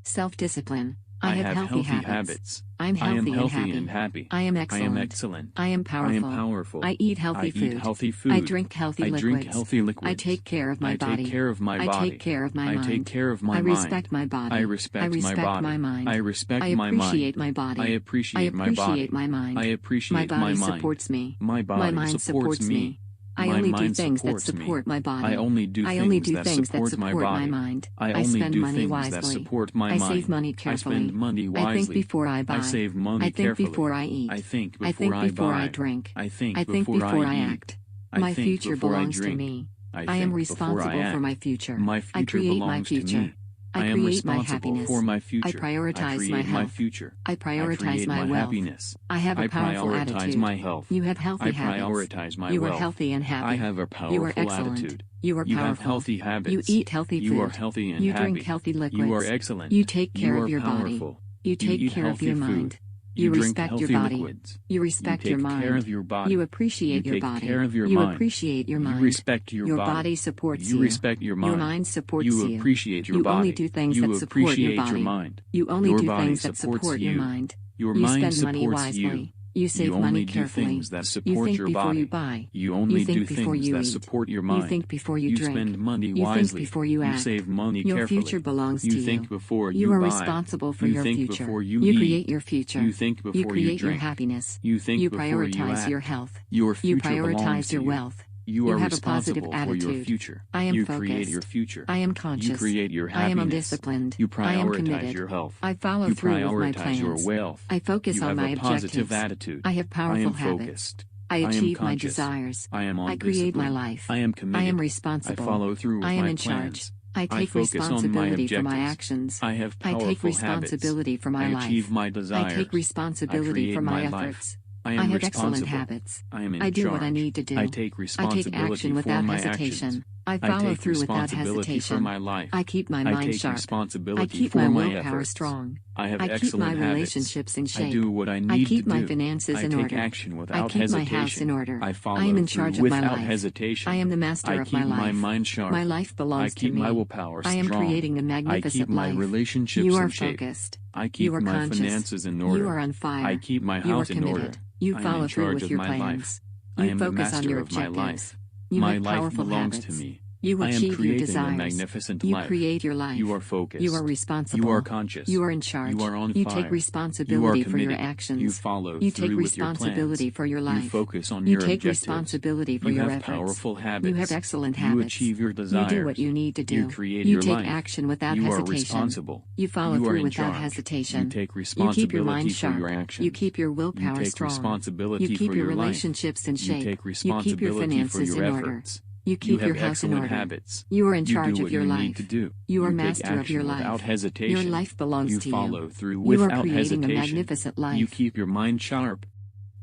Self-discipline. I have healthy habits. I'm I am healthy healthy and and happy. happy. I am I am excellent. excellent. I am powerful. I am powerful. I eat healthy food. Healthy food. I drink healthy I liquids. drink healthy liquids. I take care of my body. I take care of my I body. take care of my I mind. take care of my I mind. respect my body. I respect my body. my mind. I respect I my mind. appreciate my body. I appreciate my body. appreciate my mind. I appreciate my my body mind. supports me. My body My mind supports me. I My only do mind things that supports me. support my body. I only do things that support my body. mind. I I only spend do money things wisely. that support my I mind. save money I carefully. spend money wisely. I think before I buy. I save money I think carefully. before I eat. I think I think before I before buy. I drink. I think before I eat. act. I My think future before I belongs to drink. me. I I am think before I responsible act. for my future. My I future create my belongs to future. me. I am create my responsible happiness. for my future. I prioritize create my health. future. I prioritize create my wealth. happiness. I have a powerful prioritize attitude. my health. You have healthy I habits. prioritize my You are wealth. healthy and happy. I have a powerful You are excellent. attitude. You are You powerful. have healthy habits. You eat healthy food. You are healthy and You happy. drink healthy liquids. You are excellent. You take care You of are your body. powerful. You take eat care of healthy your food. mind. You You drink respect your healthy body. liquids. You respect your mind. Take care of your body. You appreciate You your take body. care of your you mind. appreciate your mind. You respect your body. body supports You you. respect your mind. Your mind supports You you. appreciate your You body. only do things You that support your appreciate body. your mind. You only Your do body things that supports support your you. mind. Your You mind spend money supports wisely. you. You save You only money do carefully. things that You support think your before body. you buy. You only think do before things you that eat. support your You mind. think before you drink. spend money You wisely. think before you act. save money Your carefully. future belongs you to you. think before You you are buy. responsible for you your think future. Before you You eat. create your future. You think before You create your drink. happiness. You think You before prioritize you act. your health. Your future You belongs prioritize to your you. wealth. You are have a positive responsible for your attitude. future. I am you focused. create your future. I am conscious. You create your I am happiness. undisciplined. You I am prioritize committed. your health. I follow you through with my prioritize plans. your wealth. I focus you on have my a positive objectives. attitude. I have powerful I am habits. focused. I am achieve my conscious. desires. I am on I create my discipline. life. I am committed. I am responsible. I follow through with I am my in plans. charge. I take focus on my responsibility for my objectives. actions. I have I powerful take responsibility habits. for my I life. achieve my desires. I take responsibility create for my life. efforts. I am have responsible. excellent habits. I am in I do charge. what I need to do. I take I responsibility take action for without my hesitation. actions. I follow take through without responsibility hesitation. for my life. I keep my I mind take sharp. responsibility I keep for my my willpower efforts. strong. I have I keep excellent my habits. relationships in shape. I do what I I need keep to my do. finances I in take order. action I without keep hesitation. my house in order. I follow I am in through charge of my without life. hesitation. I am the master I of keep my life. my mind sharp. My life belongs I keep to me. my willpower I am strong. creating a magnificent I keep my life. relationships You are in shape. focused. I keep You are my conscious. finances in order. You are on fire. I keep my You are house in order. committed. You I am follow in through charge with of your my plans. life. I You am the focus on master your of my objectives. life. You My have life powerful belongs habits. to me. You I am achieve your creating desires. a magnificent You life. create your life. You are focused. You are responsible. You are conscious. You are in charge. You are on You fire. take responsibility You are for your committed. actions. You follow You through take with your responsibility plans. for your life. You focus on You your take objectives. responsibility for you your have efforts. powerful habits. You have excellent You habits. achieve your You desires. do what you need to do. You create You your take life. action without you hesitation. are responsible. You follow you are through in without charge. hesitation. You take You responsibility keep your mind for sharp. your actions. You keep your willpower you take strong. responsibility You keep for your your life. relationships in You shape. take You keep your responsibility finances for your in order. efforts. You keep you your have house in excellent order. habits. You are in You charge do of what your you life. need to do. You are take master of action your life. without hesitation. Your life belongs you to follow you. through You are without creating a hesitation. magnificent life. You keep your mind sharp.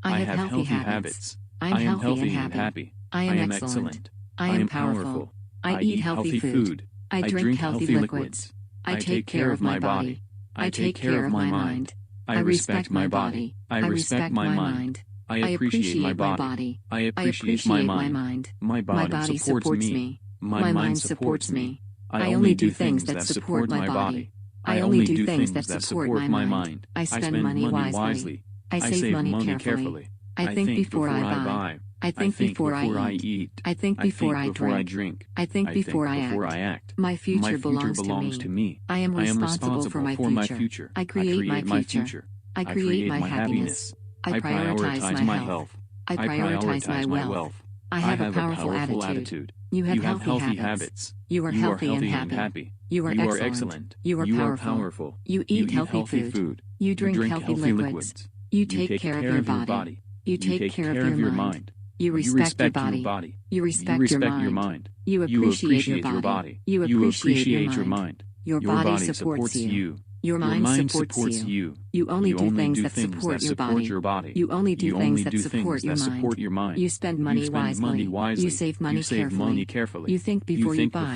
I have healthy healthy habits. I'm I am healthy healthy and happy. I am excellent. excellent. I am powerful. I eat healthy food. I drink healthy liquids. I take care of my body. I take care of my mind. I respect my body. I respect my mind. I appreciate my body. I appreciate my mind. My body supports me. My mind supports me. I only do things that support my body. I only do things that support my mind. I spend money wisely. I save money carefully. I think before I buy. I think before I eat. I think before I drink. I think before I act. My future belongs to me. I am responsible for my future. I create my future. I create my happiness. I prioritize my health. I prioritize my wealth. I have a powerful attitude. You have healthy habits. You are healthy and happy. You are excellent. You are powerful. You eat healthy food. You drink healthy liquids. You take care of your body. You take care of your mind. You respect your body. You respect your mind. You appreciate your body. You appreciate your mind. Your body supports you. Your mind supports you. You only do things that support your body. You only do things that support your mind. You spend money wisely. You save money carefully. You think before you buy.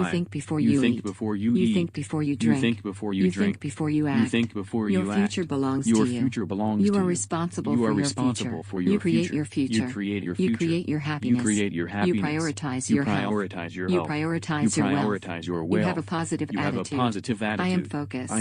You think before you eat. You think before you drink. You think before you act. Your future belongs to you. You are responsible for your future. You create your future. You create your happiness. You prioritize your health. You prioritize your wealth. You have a positive attitude. I am focused.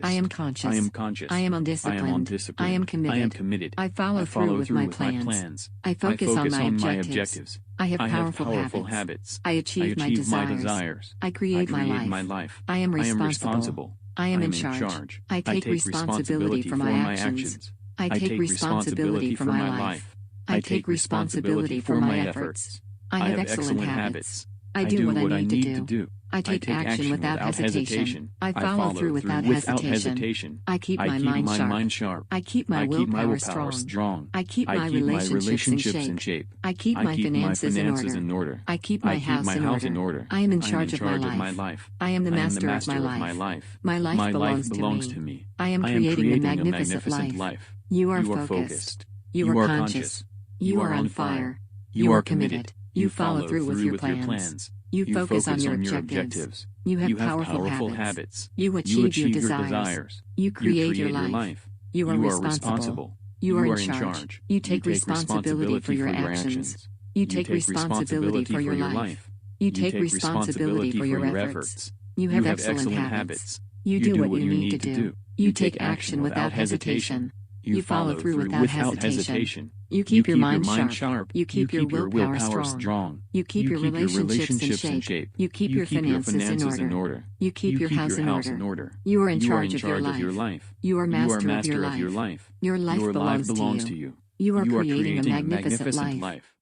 I am conscious. I am undisciplined. I am committed. I follow through with my plans. I focus on my objectives. I have powerful habits. I achieve my desires. I create my life. I am responsible. I am in charge. I take responsibility for my actions. I take responsibility for my life. I take responsibility for my efforts. I have excellent habits. I do what I need to do. I take action without hesitation. I follow through without hesitation. I keep my mind sharp. I keep my willpower strong. I keep my relationships in shape. I keep my finances in order. I keep my house in order. I am in charge of my life. I am the master of my life. My life belongs to me. I am creating a magnificent life. You are focused. You are conscious. You are on fire. You are committed. You follow through with your plans. You focus on your objectives. You have powerful habits. You achieve your desires. You create your life. You are responsible. You are in charge. You take responsibility for your actions. You take responsibility for your life. You take responsibility for your efforts. You have excellent habits. You do what you need to do. You take action without hesitation. You follow through without hesitation. You keep your mind sharp. You keep your willpower strong. You keep your relationships in shape. You keep your finances in order. You keep your house in order. You are in charge of your life. You are master of your life. Your life belongs to you. You are creating a magnificent life.